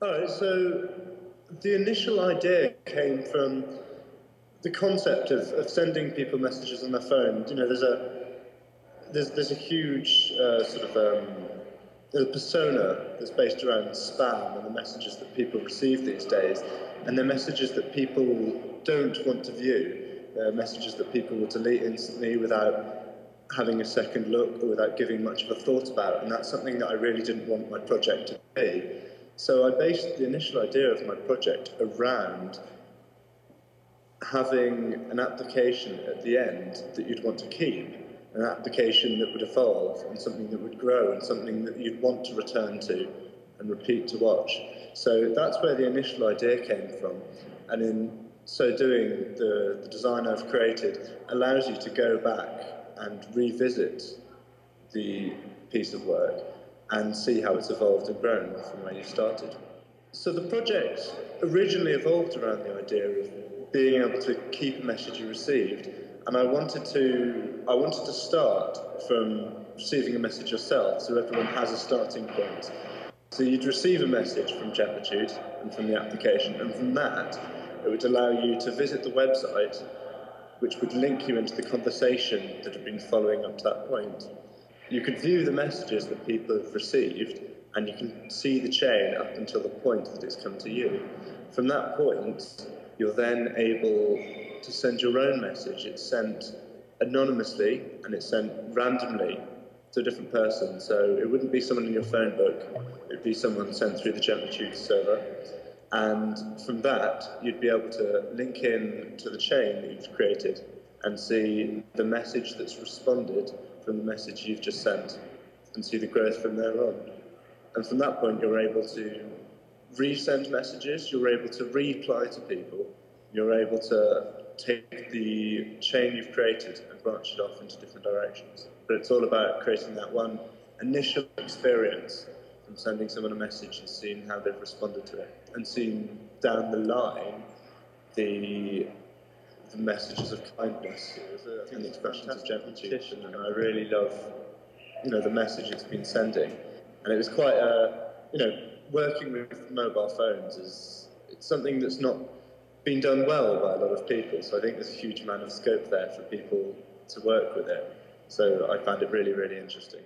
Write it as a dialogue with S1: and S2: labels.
S1: All right, so the initial idea came from the concept of sending people messages on their phone. You know, there's a huge there's a persona that's based around spam and the messages that people receive these days, and the messages that people don't want to view. Messages that people will delete instantly without having a second look or without giving much of a thought about, and that's something that I really didn't want my project to be. So I based the initial idea of my project around having an application at the end that you'd want to keep, an application that would evolve and something that would grow and something that you'd want to return to and repeat to watch. So that's where the initial idea came from, and in so doing, the design I've created allows you to go back and revisit the piece of work and see how it's evolved and grown from where you started. So the project originally evolved around the idea of being able to keep a message you received, and I wanted to start from receiving a message yourself, so everyone has a starting point. So you'd receive a message from Gentletude and from the application, and from that it would allow you to visit the website, which would link you into the conversation that had been following up to that point. You could view the messages that people have received, and you can see the chain up until the point that it's come to you. From that point, you're then able to send your own message. It's sent anonymously, and it's sent randomly to a different person. So it wouldn't be someone in your phone book, it would be someone sent through the Gentletude server. And from that, you'd be able to link in to the chain that you've created and see the message that's responded from the message you've just sent and see the growth from there on. And from that point, you're able to resend messages, you're able to reply to people, you're able to take the chain you've created and branch it off into different directions. But it's all about creating that one initial experience from sending someone a message and seeing how they've responded to it, and seeing down the line the messages of kindness and the expressions of gentletude. And I really love, the message it's been sending. And it was quite working with mobile phones it's something that's not been done well by a lot of people. So I think there's a huge amount of scope there for people to work with it. So I found it really, really interesting.